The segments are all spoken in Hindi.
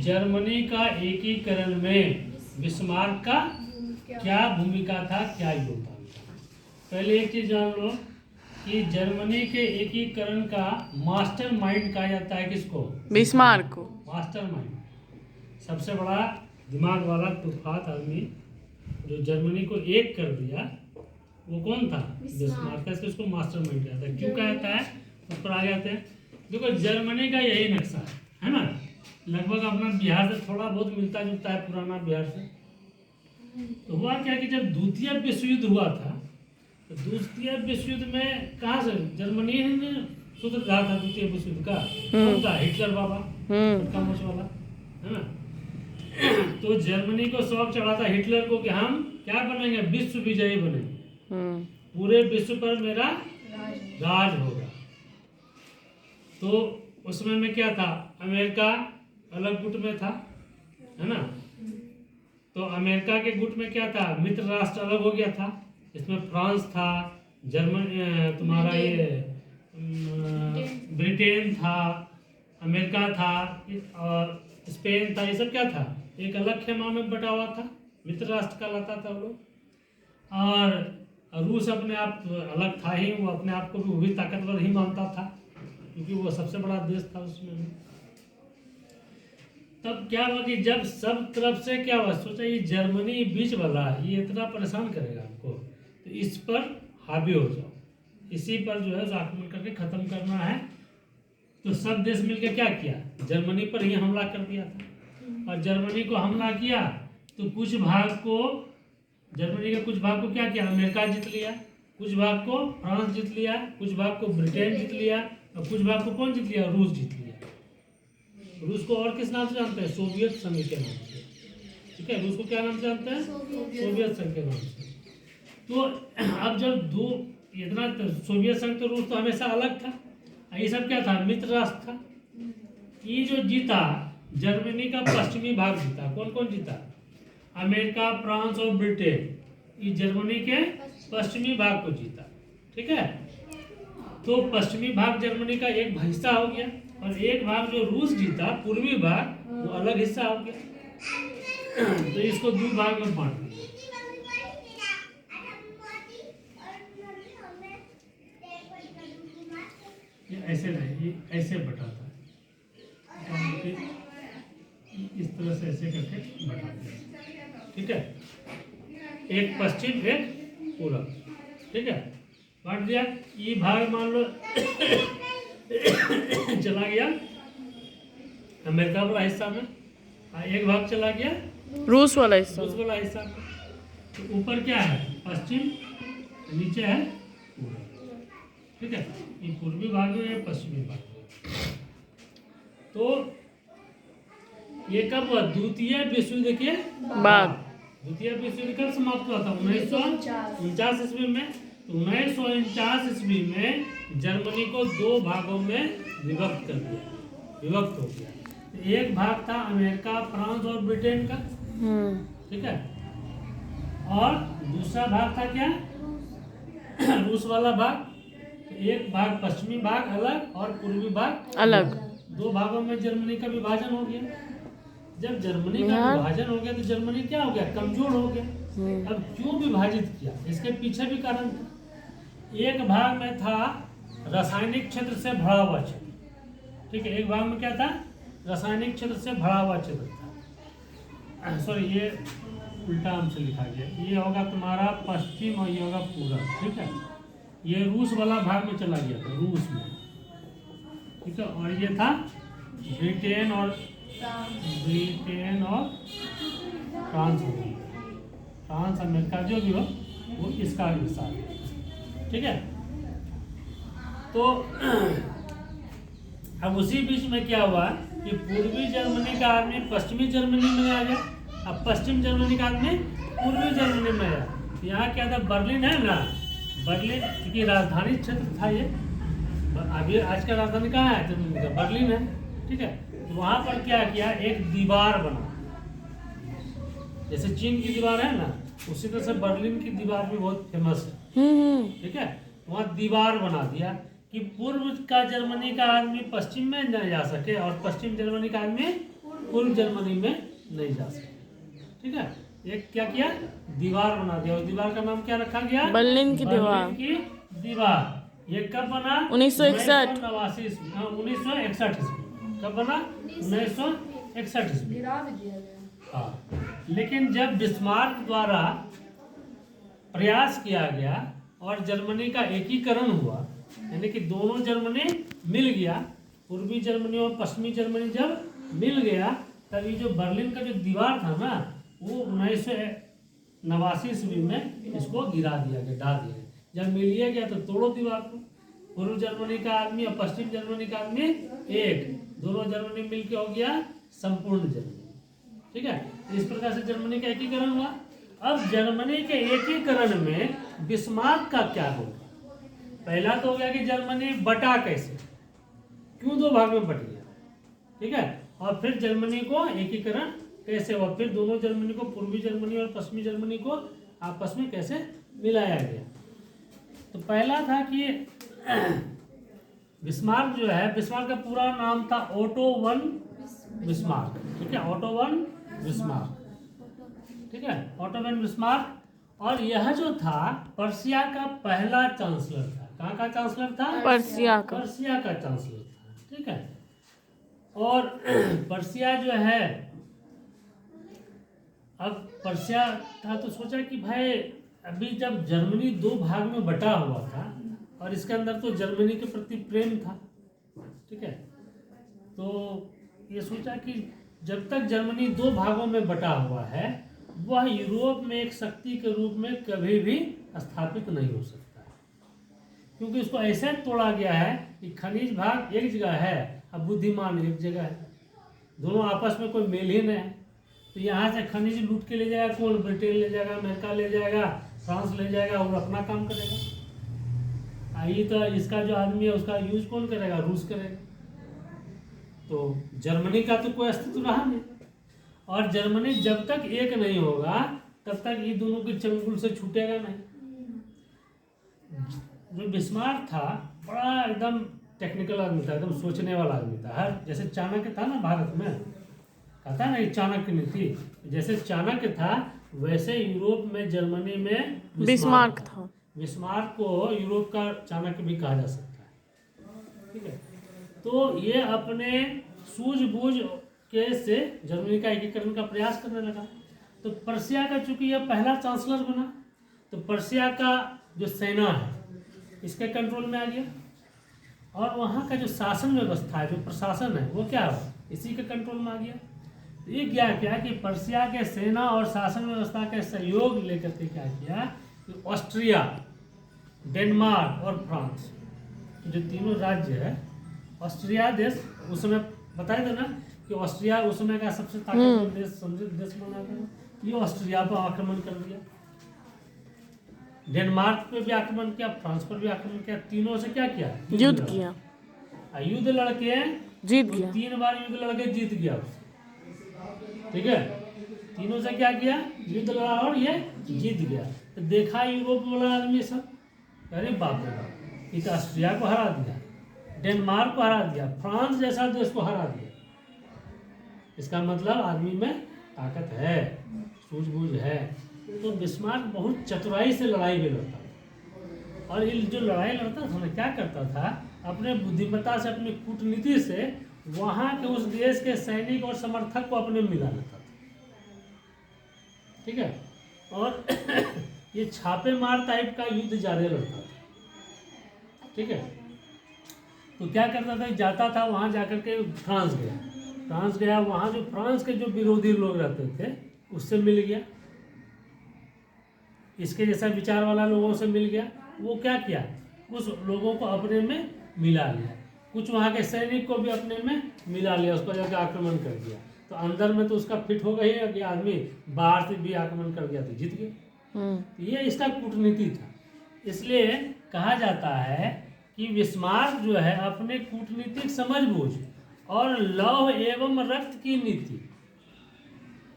जर्मनी का एकीकरण में बिस्मार्क का क्या भूमिका था, क्या योगदान था। पहले एक चीज जान लो कि जर्मनी के एकीकरण का मास्टर माइंड कहा जाता है किसको? बिस्मार्क को। मास्टर माइंड, सबसे बड़ा दिमाग वाला तुफात आदमी जो जर्मनी को एक कर दिया वो कौन था? बिस्मार्क। इसको मास्टर माइंड कहता है। क्यों कहता है? उस पर आ जाते हैं। देखो जर्मनी का यही नक्शा है ना, लगभग अपना बिहार से थोड़ा बहुत मिलता जुलता है, पुराना बिहार से। तो हुआ क्या कि जब द्वितीय विश्व युद्ध हुआ था तो द्वितीय विश्व युद्ध में कहाँ से जर्मनी ने सूत्र रहा था द्वितीय विश्व युद्ध का? कौन था? हिटलर बाबा, छोटका मोच वाला, है ना। तो जर्मनी को शौक चढ़ा था हिटलर को कि हम क्या बनेंगे? विश्व विजयी बनेंगे, पूरे विश्व पर मेरा राज होगा। तो उस समय में क्या था? अमेरिका अलग गुट में था, है ना। तो अमेरिका के गुट में क्या था? मित्र राष्ट्र अलग हो गया था। इसमें फ्रांस था, जर्मनी, तुम्हारा ये ब्रिटेन था, अमेरिका था और स्पेन था। ये सब क्या था? एक अलग खेमा में बटा हुआ था, मित्र राष्ट्र कहलाता था वो लोग। और रूस अपने आप अलग था ही, वो अपने आप को भी वही ताकतवर ही मानता था क्योंकि वो सबसे बड़ा देश था उसमें। तब क्या हुआ कि जब सब तरफ से क्या हुआ, सोचा ये जर्मनी बीच वाला ये इतना परेशान करेगा हमको, तो इस पर हावी हो जाओ, इसी पर जो है आक्रमण करके खत्म करना है। तो सब देश मिलकर क्या किया? जर्मनी पर ही हमला कर दिया था। और जर्मनी को हमला किया तो कुछ भाग को, जर्मनी के कुछ भाग को क्या किया? अमेरिका जीत लिया, कुछ भाग को फ्रांस जीत लिया, कुछ भाग को ब्रिटेन जीत लिया और कुछ भाग को कौन जीत लिया? रूस जीत लिया। रूस को और किस नाम से जानते हैं? सोवियत संघ के नाम से। ठीक है, रूस को क्या नाम से जानते हैं? सोवियत संघ के नाम से। तो अब जब दो इतना सोवियत संघ तो रूस तो हमेशा अलग था, ये सब क्या था? मित्र राष्ट्र था। ये जो जीता जर्मनी का पश्चिमी भाग जीता। कौन कौन जीता? अमेरिका, फ्रांस और ब्रिटेन, ये जर्मनी के पश्चिमी भाग को जीता। ठीक है, तो पश्चिमी भाग जर्मनी का एक हिस्सा हो गया और एक भाग जो रूस जीता, पूर्वी भाग, वो अलग हिस्सा हो गया। तो इसको दो भाग में बांट दिया। ये ऐसे नहीं, ये ऐसे बटा था, इस तरह से ऐसे करके बटा दिया। ठीक है, एक पश्चिम एक पूरब। ठीक है, बांट दिया। ये भाग मान लो चला गया अमेरिका वाला हिस्सा में, एक भाग चला गया रूस वाला हिस्सा। रूस वाला हिस्सा में। तो ऊपर क्या है? पश्चिम, नीचे है पूर्व। ठीक है, ये पूर्वी भाग है, ये पश्चिमी भाग है। तो ये कब हुआ? द्वितीय विश्व युद्ध के बाद। द्वितीय विश्व युद्ध कब समाप्त हुआ था? 1949 ईस्वी में। 1949 ईस्वी में जर्मनी को दो भागों में विभक्त कर दिया, विभक्त हो गया। एक भाग था अमेरिका, फ्रांस और ब्रिटेन का। ठीक है, और दूसरा भाग था क्या? रूस वाला भाग। एक भाग पश्चिमी भाग अलग और पूर्वी भाग अलग। दो भागों में जर्मनी का विभाजन हो गया। जब जर्मनी का विभाजन हो गया तो जर्मनी क्या हो गया? कमजोर हो गया। अब क्यों विभाजित किया? इसके पीछे भी कारण था। एक भाग में था रासायनिक क्षेत्र से भरा हुआ क्षेत्र। ठीक है, एक भाग में क्या था? रासायनिक क्षेत्र से भरा हुआ क्षेत्र था। सॉरी, ये उल्टा हमसे लिखा गया। ये होगा तुम्हारा पश्चिम और ये होगा पूरब। ठीक है, ये रूस वाला भाग में चला गया था, रूस में। ठीक है, और ये था ब्रिटेन और फ्रांस हो गई। फ्रांस, अमेरिका जो भी हो वो इसका हिस्सा है। ठीक है, तो अब उसी बीच में क्या हुआ कि पूर्वी जर्मनी का आदमी पश्चिमी जर्मनी में आ गया, अब पश्चिम जर्मनी का आदमी पूर्वी जर्मनी में आया। यहाँ क्या था? बर्लिन है ना, बर्लिन क्योंकि राजधानी क्षेत्र था ये। अभी आज का राजधानी कहाँ है? जर्मनी का बर्लिन है। ठीक है, तो वहाँ पर क्या किया? एक दीवार बना, जैसे चीन की दीवार है ना, उसी तरह से बर्लिन की दीवार भी बहुत फेमस है। ठीक है, वहाँ दीवार बना दिया कि पूर्व का जर्मनी का आदमी पश्चिम में न जा सके और पश्चिम जर्मनी का आदमी पूर्व जर्मनी में नहीं जा सके। ठीक है, एक क्या किया, दीवार बना दिया। उस दीवार का नाम क्या रखा गया, बर्लिन की दीवार। बर्लिन की दीवार। ये कब बना, 1961। 1989 ईस्वी। 1961 ईस्वी। कब बना, 1961 ईस्वी। हाँ, लेकिन जब बिस्मार्क द्वारा प्रयास किया गया और जर्मनी का एकीकरण हुआ, यानी कि दोनों जर्मनी मिल गया, पूर्वी जर्मनी और पश्चिमी जर्मनी जब मिल गया, तब ये जो बर्लिन का जो दीवार था ना, वो 1989 ईस्वी में इसको गिरा दिया गया, ढा दिया गया। जब मिलिया गया तो तोड़ो दीवार को। पूर्व जर्मनी का आदमी और पश्चिम जर्मनी का आदमी एक, दोनों जर्मनी मिलके हो गया संपूर्ण जर्मनी। ठीक है, इस प्रकार से जर्मनी का एकीकरण हुआ। अब जर्मनी के एकीकरण में बिस्मार्क का क्या रोल? पहला तो हो गया कि जर्मनी बटा कैसे, क्यों दो भाग में बट गया। ठीक है, और फिर जर्मनी को एकीकरण कैसे हुआ, फिर दोनों जर्मनी को, पूर्वी जर्मनी और पश्चिमी जर्मनी को आपस में कैसे मिलाया गया। तो पहला था कि बिस्मार्क जो है, बिस्मार्क का पूरा नाम था ओटो वन बिस्मार्क। ठीक है, ओटो वन बिस्मार्क। ठीक है, ओटो वन बिस्मार्क। और यह जो था पर्सिया का पहला चांसलर था। कहाँ का चांसलर था, पर्सिया का। पर्सिया का चांसलर था। ठीक है, और पर्सिया जो है, अब पर्सिया था तो सोचा कि भाई अभी जब जर्मनी दो भाग में बटा हुआ था और इसके अंदर तो जर्मनी के प्रति प्रेम था। ठीक है, तो ये सोचा कि जब तक जर्मनी दो भागों में बटा हुआ है, वह यूरोप में एक शक्ति के रूप में कभी भी स्थापित नहीं हो सकता, क्योंकि उसको ऐसे तोड़ा गया है कि खनिज भाग एक जगह है, अब बुद्धिमान एक जगह है, दोनों आपस में कोई मेल ही नहीं है। तो यहाँ से खनिज लूट के ले जाएगा कौन, ब्रिटेन ले जाएगा, अमेरिका ले जाएगा, फ्रांस ले जाएगा और अपना काम करेगा। ये तो इसका जो आदमी है उसका यूज कौन करेगा, रूस करेगा। तो जर्मनी का तो कोई अस्तित्व रहा नहीं, और जर्मनी जब तक एक नहीं होगा तब तक ये दोनों के चंगुल से छूटेगा नहीं। जो बिस्मार्क था बड़ा एकदम टेक्निकल आदमी था, एकदम सोचने वाला आदमी था। हर जैसे चाणक्य था ना भारत में, कहता है ना ये चाणक्य नीति, जैसे चाणक्य था वैसे यूरोप में जर्मनी में बिस्मार्क था। बिस्मार्क को यूरोप का चाणक्य भी कहा जा सकता है। ठीक है, तो ये अपने सूझबूझ के से जर्मनी का एकीकरण का प्रयास करने लगा। तो पर्सिया का चूंकि यह पहला चांसलर बना, तो पर्सिया का जो सेना है इसके कंट्रोल में आ गया, और वहाँ का जो शासन व्यवस्था है, जो प्रशासन है, वो क्या है, इसी के कंट्रोल में आ गया। तो ये क्या कि पर्सिया के सेना और शासन व्यवस्था के सहयोग लेकर के क्या किया कि ऑस्ट्रिया, डेनमार्क और फ्रांस जो तीनों राज्य है, ऑस्ट्रिया देश उस समय बताया था ना कि ऑस्ट्रिया उस समय का सबसे ताकतवर देश, समृद्ध देश माना था, ये ऑस्ट्रिया पर आक्रमण कर दिया, डेनमार्क पे भी आक्रमण किया, फ्रांस पर भी आक्रमण किया, तीनों से क्या किया, युद्ध किया, युद्ध लड़के जीत गया। 3 बार युद्ध लड़के जीत गया। ठीक है, तीनों से क्या किया, युद्ध लड़ा और ये जीत गया। तो देखा यूरोप वाला आदमी सब, अरे बाप रे बाप, ये तो ऑस्ट्रिया को हरा दिया, डेनमार्क को हरा दिया, फ्रांस जैसा देश को हरा दिया। इसका मतलब आदमी में ताकत है, सूझबूझ है। तो बिस्मार्क बहुत चतुराई से लड़ाई भी लड़ता था, और ये जो लड़ाई लड़ता था ना, क्या करता था, अपने बुद्धिमत्ता से, अपनी कूटनीति से वहाँ के उस देश के सैनिक और समर्थक को अपने मिला लेता था। ठीक है, और ये छापेमार टाइप का युद्ध जारी लड़ता था। ठीक है, तो क्या करता था, जाता था वहाँ जाकर के फ्रांस गया, वहाँ जो फ्रांस के जो विरोधी लोग रहते थे उससे मिल गया, इसके जैसा विचार वाला लोगों से मिल गया। वो क्या किया, उस लोगों को अपने में मिला लिया, कुछ वहाँ के सैनिक को भी अपने में मिला लिया, उसको जाकर आक्रमण कर दिया। तो अंदर में तो उसका फिट हो गई है कि आदमी बाहर से भी आक्रमण कर दिया तो जीत गए। ये इसका कूटनीति था। इसलिए कहा जाता है कि बिस्मार्क जो है अपने कूटनीतिक समझबूझ और लौह एवं रक्त की नीति,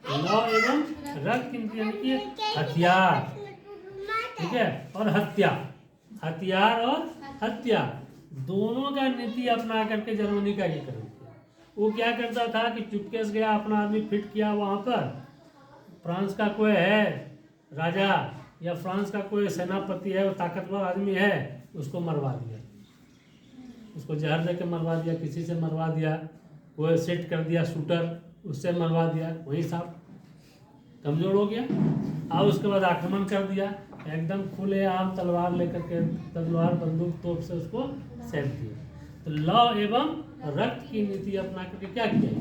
लौह एवं रक्त की नीति यानी कि हथियार, ठीक है, और हथियार और हत्या दोनों का नीति अपना करके जर्मनी का एकीकरण किया। वो क्या करता था कि चुपके से गया, अपना आदमी फिट किया वहाँ पर, फ्रांस का कोई है राजा या फ्रांस का कोई सेनापति है, वो ताकतवर आदमी है, उसको मरवा दिया, उसको जहर दे के मरवा दिया, किसी से मरवा दिया, कोई सेट कर दिया शूटर, उससे मरवा दिया, वही साहब कमज़ोर हो गया। और उसके बाद आक्रमण कर दिया, एकदम खुले आम तलवार लेकर के, तलवार बंदूक तोप से उसको सेट किया। तो लौ एवं रक्त की नीति अपना करके क्या किया,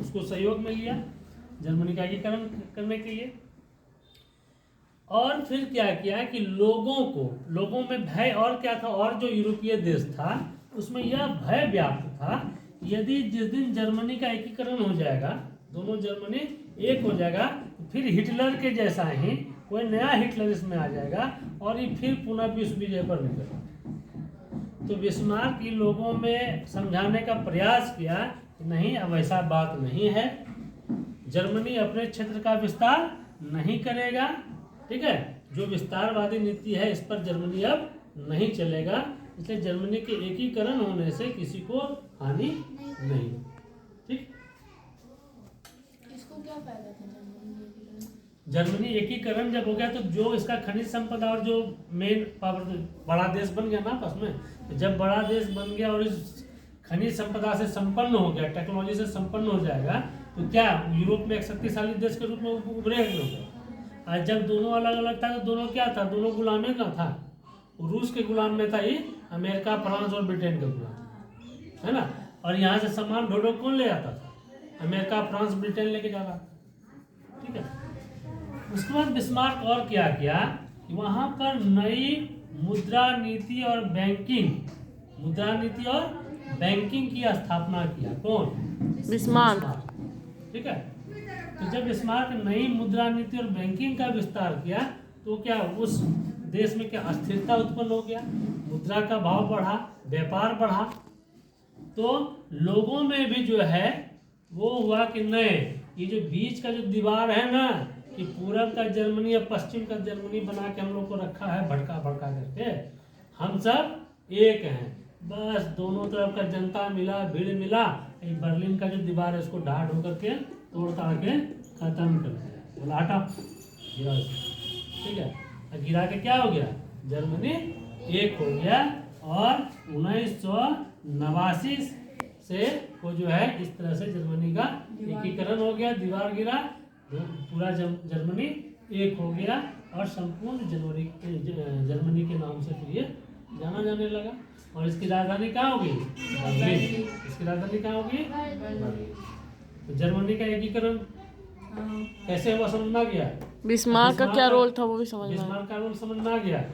उसको सहयोग में लिया जर्मनी का एकीकरण करने के लिए। और फिर क्या किया कि लोगों में भय और क्या था, और जो यूरोपीय देश था उसमें यह भय व्याप्त था, यदि जिस दिन जर्मनी का एकीकरण हो जाएगा, दोनों जर्मनी एक हो जाएगा, तो फिर हिटलर के जैसा ही कोई नया हिटलर इसमें आ जाएगा और ये फिर पुनः विश्व विजय पर निकलेगा। तो बिस्मार्क इन लोगों में समझाने का प्रयास किया कि नहीं, अब ऐसा बात नहीं है, जर्मनी अपने क्षेत्र का विस्तार नहीं करेगा, ठीक है, जो विस्तारवादी नीति है इस पर जर्मनी अब नहीं चलेगा, इसलिए जर्मनी के एकीकरण होने से किसी को हानि नहीं, ठीक। इसको क्या फायदा था जर्मनी एकीकरण जब हो गया तो जो इसका खनिज संपदा और जो मेन पावर, बड़ा देश बन गया ना आपस में, तो जब बड़ा देश बन गया और इस खनिज संपदा से संपन्न हो गया, टेक्नोलॉजी से संपन्न हो जाएगा, तो क्या यूरोप में एक शक्तिशाली देश के रूप में उभरेगा लोग। आज जब दोनों अलग अलग था तो दोनों क्या था, दोनों गुलामी का था, रूस के गुलाम में था ये, अमेरिका फ्रांस और ब्रिटेन के गुलाम, है ना। और यहाँ से सामान ढोढो कौन ले आता था, अमेरिका फ्रांस ब्रिटेन लेके जाता, ठीक है। उसके बाद बिस्मार्क और क्या किया कि वहाँ पर नई मुद्रा नीति और बैंकिंग की स्थापना किया, कौन, बिस्मार्क, ठीक है। तो जब बिस्मार्क नई मुद्रा नीति और बैंकिंग का विस्तार किया तो क्या उस देश में क्या अस्थिरता उत्पन्न हो गया, मुद्रा का भाव बढ़ा, व्यापार बढ़ा, तो लोगों में भी जो है वो हुआ कि नहीं, ये जो बीच का जो दीवार है ना, कि पूरब का जर्मनी या पश्चिम का जर्मनी बना के हम लोग को रखा है भड़का भड़का करके, हम सब एक हैं, बस दोनों तरफ का जनता मिला, भीड़ मिला, ये बर्लिन का जो दीवार है उसको ढाह ढो करके तोड़ ताड़ के खत्म कर दिया, बोला हटा, गिरा, ठीक है। और गिरा के क्या हो गया, जर्मनी एक हो गया, और 1989 से वो जो है इस तरह से जर्मनी का एकीकरण हो गया, दीवार गिरा, पूरा जर्मनी एक हो गया, और संपूर्ण जर्मनी के नाम से फिर ये जाना जाने लगा। और इसकी राजधानी कहाँ होगी, बर्लिन, इसकी राजधानी कहाँ होगी, बर्लिन। तो जर्मनी का एकीकरण कैसे हुआ समझना गया, बिस्मार्क का क्या रोल था वो भी समझना है। बिस्मार्क का रोल समझना गया।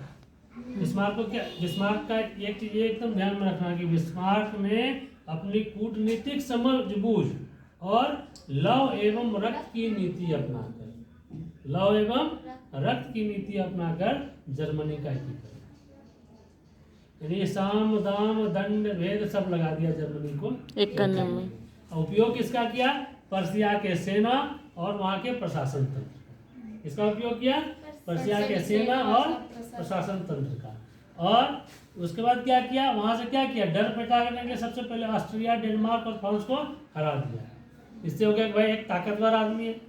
बिस्मार्क का एक चीज ये एकदम ध्यान में रखना कि बिस्मार्क ने अपनी कूटनीतिक समझबूझ और लव एवं रक्त की नीति अपनाकर जर्मनी का एकीकरण, यानी साम दाम दंड भेद सब लगा दिया जर्मनी को एक करने में। उपयोग किसका किया, पर्सिया के सेना और वहाँ के प्रशासन तंत्र, इसका उपयोग किया पर्सिया के सेना और प्रशासन तंत्र का। और उसके बाद क्या किया, वहाँ से क्या किया, डर पैदा करने के लिए सबसे पहले ऑस्ट्रिया, डेनमार्क और फ्रांस को हरा दिया। इससे हो गया कि भाई एक ताकतवर आदमी है,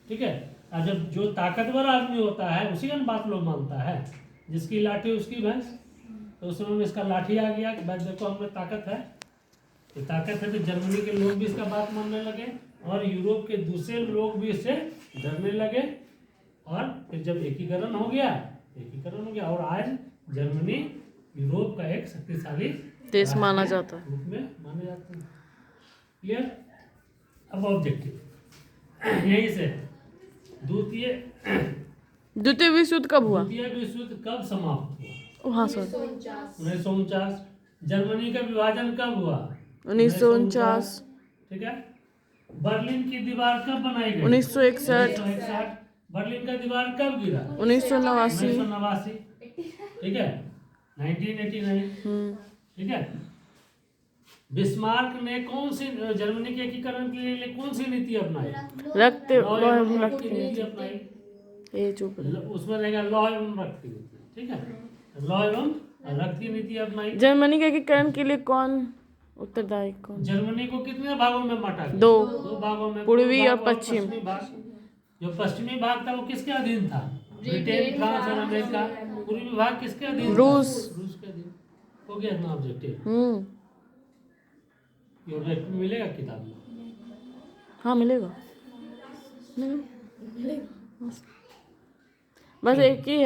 ठीक है। और जब जो ताकतवर आदमी होता है उसी का बात लोग मानता है, जिसकी लाठी उसकी भैंस, तो उस समय में इसका लाठी आ गया कि भाई देखो हमें ताकत है, तो ताकत है, तो जर्मनी के लोग भी इसका बात मानने लगे और यूरोप के दूसरे लोग भी इससे डरने लगे। और फिर जब एकीकरण हो गया और आज जर्मनी यूरोप का एक शक्तिशाली देश माना जाता है, रूप में माने जाते हैं। क्लियर। अब ऑब्जेक्टिव यही से द्वितीय विश्व युद्ध कब हुआ, द्वितीय विश्व युद्ध कब समाप्त हुआ, हाँ सर 1949। जर्मनी का विभाजन कब हुआ, 1949। ठीक है। बर्लिन की दीवार कब बनाई गई, 1961। बर्लिन का दीवार कब गिरा, 1989। ठीक है, 1989, ठीक है। बिस्मार्क ने कौन सी जर्मनी के एकीकरण के लिए कौन सी नीति अपनाई, रक्त की नीति अपनाई, ये जो उसमें रहेगा लॉ एवं रक्त की नीति, ठीक है, लॉ एवं रक्त की नीति अपनाई। जर्मनी के एकीकरण के लिए कौन उत्तरदायी कौन? जर्मनी को कितने भागों में बांटा गया? दो। दो भागों में। पूर्वी पूर्व और भाग पश्चिम। पश्चिमी भाग। जो पश्चिमी भाग था वो किसके अधीन था? ब्रिटेन, फ्रांस और अमेरिका। पूर्वी भाग किसके अधीन था? रूस। रूस के अधीन। हो गया ना ऑब्जेक्टिव। ये ऑब्जेक्टिव मिलेगा किताब में? हाँ मिलेगा। बस एक ही है।